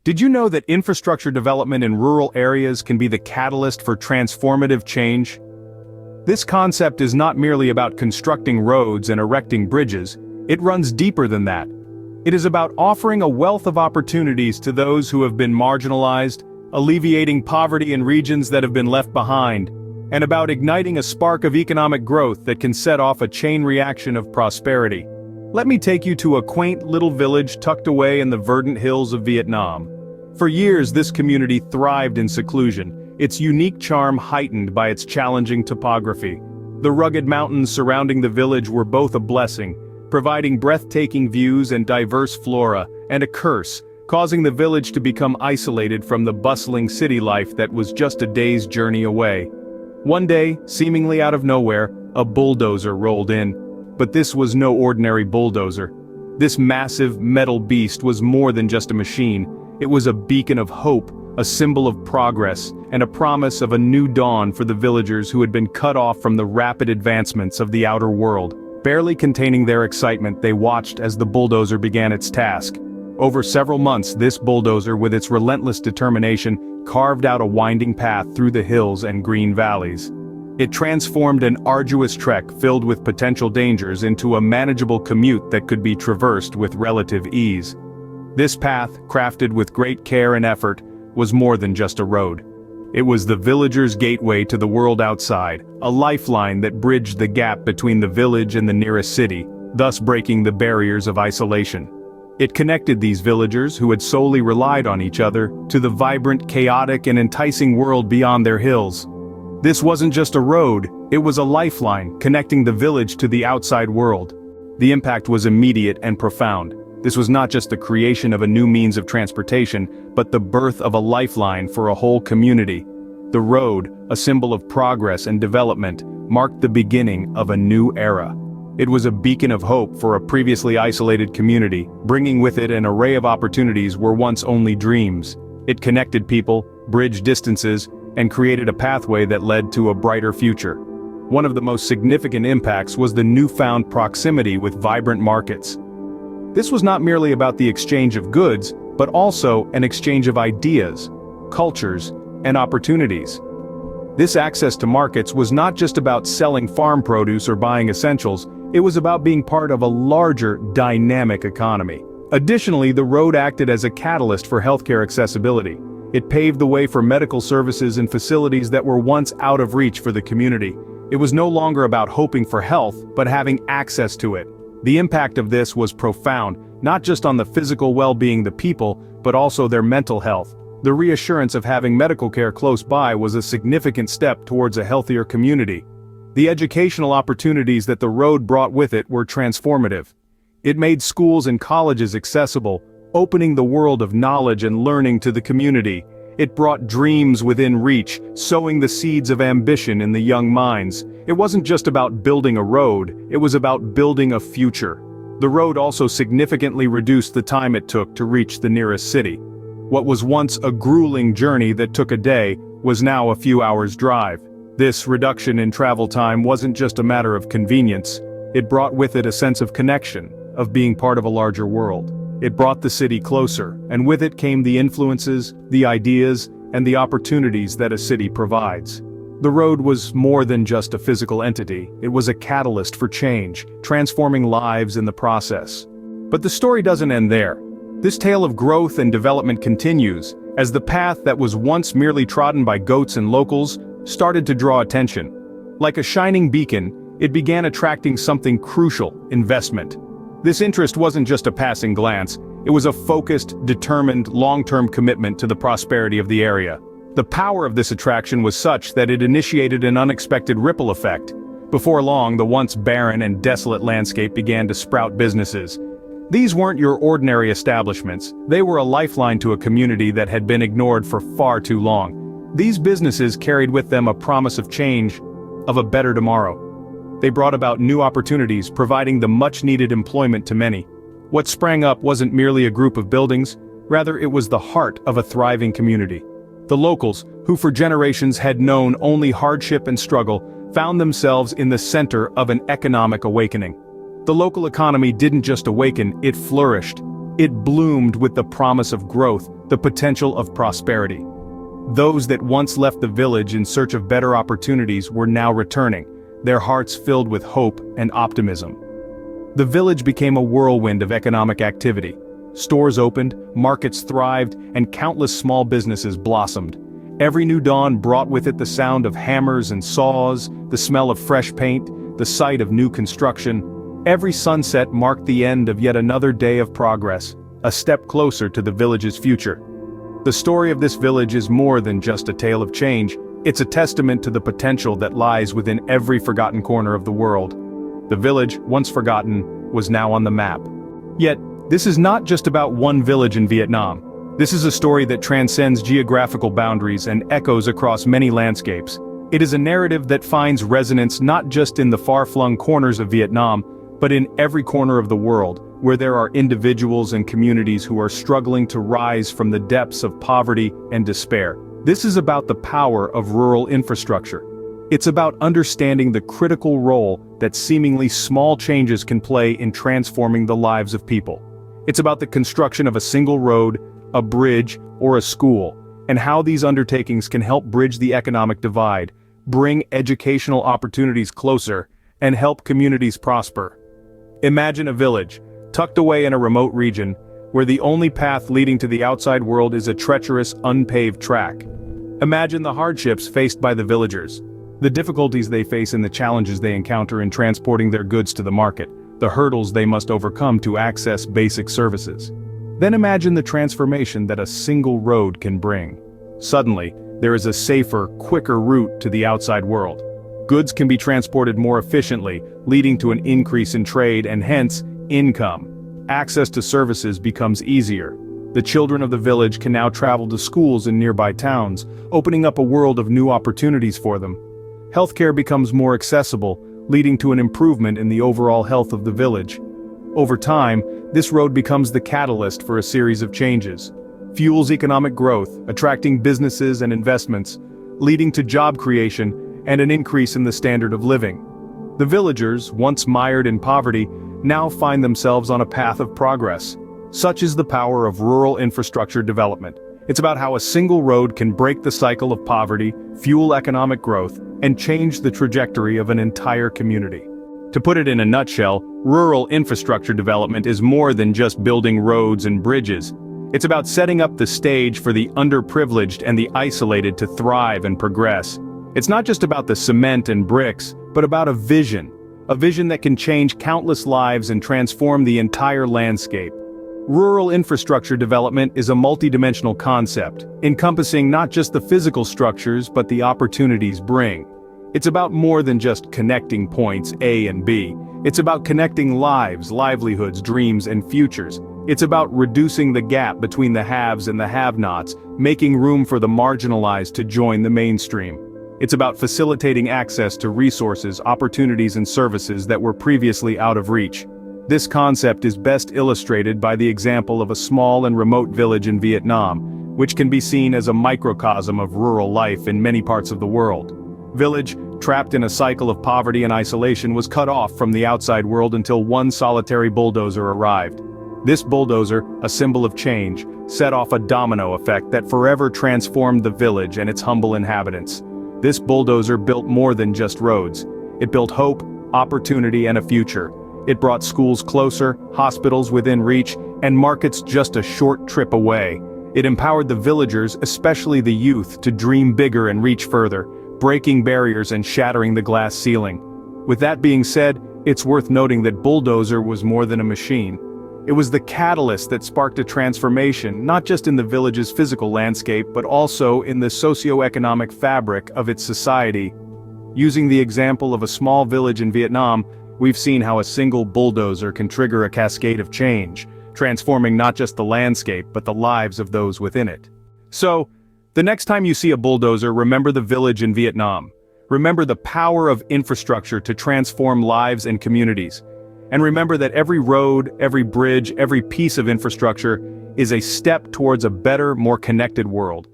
Did you know that infrastructure development in rural areas can be the catalyst for transformative change? This concept is not merely about constructing roads and erecting bridges, it runs deeper than that. It is about offering a wealth of opportunities to those who have been marginalized, alleviating poverty in regions that have been left behind, and about igniting a spark of economic growth that can set off a chain reaction of prosperity. Let me take you to a quaint little village tucked away in the verdant hills of Vietnam. For years, this community thrived in seclusion, its unique charm heightened by its challenging topography. The rugged mountains surrounding the village were both a blessing, providing breathtaking views and diverse flora, and a curse, causing the village to become isolated from the bustling city life that was just a day's journey away. One day, seemingly out of nowhere, a bulldozer rolled in. But this was no ordinary bulldozer. This massive metal beast was more than just a machine. It was a beacon of hope, a symbol of progress, and a promise of a new dawn for the villagers who had been cut off from the rapid advancements of the outer world. Barely containing their excitement, they watched as the bulldozer began its task. Over several months, this bulldozer, with its relentless determination, carved out a winding path through the hills and green valleys. It transformed an arduous trek filled with potential dangers into a manageable commute that could be traversed with relative ease. This path, crafted with great care and effort, was more than just a road. It was the villagers' gateway to the world outside, a lifeline that bridged the gap between the village and the nearest city, thus breaking the barriers of isolation. It connected these villagers, who had solely relied on each other, to the vibrant, chaotic, and enticing world beyond their hills. This wasn't just a road, it was a lifeline, connecting the village to the outside world. The impact was immediate and profound. This was not just the creation of a new means of transportation, but the birth of a lifeline for a whole community. The road, a symbol of progress and development, marked the beginning of a new era. It was a beacon of hope for a previously isolated community, bringing with it an array of opportunities where once only dreams. It connected people, bridged distances, and created a pathway that led to a brighter future. One of the most significant impacts was the newfound proximity with vibrant markets. This was not merely about the exchange of goods, but also an exchange of ideas, cultures, and opportunities. This access to markets was not just about selling farm produce or buying essentials, it was about being part of a larger, dynamic economy. Additionally, the road acted as a catalyst for healthcare accessibility. It paved the way for medical services and facilities that were once out of reach for the community. It was no longer about hoping for health, but having access to it. The impact of this was profound, not just on the physical well-being of the people, but also their mental health. The reassurance of having medical care close by was a significant step towards a healthier community. The educational opportunities that the road brought with it were transformative. It made schools and colleges accessible, opening the world of knowledge and learning to the community. It brought dreams within reach, sowing the seeds of ambition in the young minds. It wasn't just about building a road, it was about building a future. The road also significantly reduced the time it took to reach the nearest city. What was once a grueling journey that took a day, was now a few hours' drive. This reduction in travel time wasn't just a matter of convenience, it brought with it a sense of connection, of being part of a larger world. It brought the city closer, and with it came the influences, the ideas, and the opportunities that a city provides. The road was more than just a physical entity, it was a catalyst for change, transforming lives in the process. But the story doesn't end there. This tale of growth and development continues, as the path that was once merely trodden by goats and locals started to draw attention. Like a shining beacon, it began attracting something crucial: investment. This interest wasn't just a passing glance, it was a focused, determined, long-term commitment to the prosperity of the area. The power of this attraction was such that it initiated an unexpected ripple effect. Before long, the once barren and desolate landscape began to sprout businesses. These weren't your ordinary establishments, they were a lifeline to a community that had been ignored for far too long. These businesses carried with them a promise of change, of a better tomorrow. They brought about new opportunities, providing the much-needed employment to many. What sprang up wasn't merely a group of buildings, rather it was the heart of a thriving community. The locals, who for generations had known only hardship and struggle, found themselves in the center of an economic awakening. The local economy didn't just awaken, it flourished. It bloomed with the promise of growth, the potential of prosperity. Those that once left the village in search of better opportunities were now returning, their hearts filled with hope and optimism. The village became a whirlwind of economic activity. Stores opened, markets thrived, and countless small businesses blossomed. Every new dawn brought with it the sound of hammers and saws, the smell of fresh paint, the sight of new construction. Every sunset marked the end of yet another day of progress, a step closer to the village's future. The story of this village is more than just a tale of change, it's a testament to the potential that lies within every forgotten corner of the world. The village, once forgotten, was now on the map. Yet, this is not just about one village in Vietnam. This is a story that transcends geographical boundaries and echoes across many landscapes. It is a narrative that finds resonance not just in the far-flung corners of Vietnam, but in every corner of the world, where there are individuals and communities who are struggling to rise from the depths of poverty and despair. This is about the power of rural infrastructure. It's about understanding the critical role that seemingly small changes can play in transforming the lives of people. It's about the construction of a single road, a bridge, or a school, and how these undertakings can help bridge the economic divide, bring educational opportunities closer, and help communities prosper. Imagine a village, tucked away in a remote region, where the only path leading to the outside world is a treacherous, unpaved track. Imagine the hardships faced by the villagers, the difficulties they face and the challenges they encounter in transporting their goods to the market, the hurdles they must overcome to access basic services. Then imagine the transformation that a single road can bring. Suddenly, there is a safer, quicker route to the outside world. Goods can be transported more efficiently, leading to an increase in trade and hence, income. Access to services becomes easier. The children of the village can now travel to schools in nearby towns, opening up a world of new opportunities for them. Healthcare becomes more accessible, leading to an improvement in the overall health of the village. Over time, this road becomes the catalyst for a series of changes. Fuels economic growth, attracting businesses and investments, leading to job creation and an increase in the standard of living. The villagers, once mired in poverty, now find themselves on a path of progress. Such is the power of rural infrastructure development. It's about how a single road can break the cycle of poverty, fuel economic growth, and change the trajectory of an entire community. To put it in a nutshell, rural infrastructure development is more than just building roads and bridges. It's about setting up the stage for the underprivileged and the isolated to thrive and progress. It's not just about the cement and bricks, but about a vision that can change countless lives and transform the entire landscape. Rural infrastructure development is a multidimensional concept, encompassing not just the physical structures but the opportunities bring. It's about more than just connecting points A and B. It's about connecting lives, livelihoods, dreams, and futures. It's about reducing the gap between the haves and the have-nots, making room for the marginalized to join the mainstream. It's about facilitating access to resources, opportunities, and services that were previously out of reach. This concept is best illustrated by the example of a small and remote village in Vietnam, which can be seen as a microcosm of rural life in many parts of the world. Village, trapped in a cycle of poverty and isolation, was cut off from the outside world until one solitary bulldozer arrived. This bulldozer, a symbol of change, set off a domino effect that forever transformed the village and its humble inhabitants. This bulldozer built more than just roads. It built hope, opportunity, and a future. It brought schools closer, hospitals within reach, and markets just a short trip away. It empowered the villagers, especially the youth, to dream bigger and reach further, breaking barriers and shattering the glass ceiling. With that being said, it's worth noting that Bulldozer was more than a machine. It was the catalyst that sparked a transformation, not just in the village's physical landscape, but also in the socio-economic fabric of its society. Using the example of a small village in Vietnam, we've seen how a single bulldozer can trigger a cascade of change, transforming not just the landscape but the lives of those within it. So, the next time you see a bulldozer, remember the village in Vietnam. Remember the power of infrastructure to transform lives and communities. And remember that every road, every bridge, every piece of infrastructure is a step towards a better, more connected world.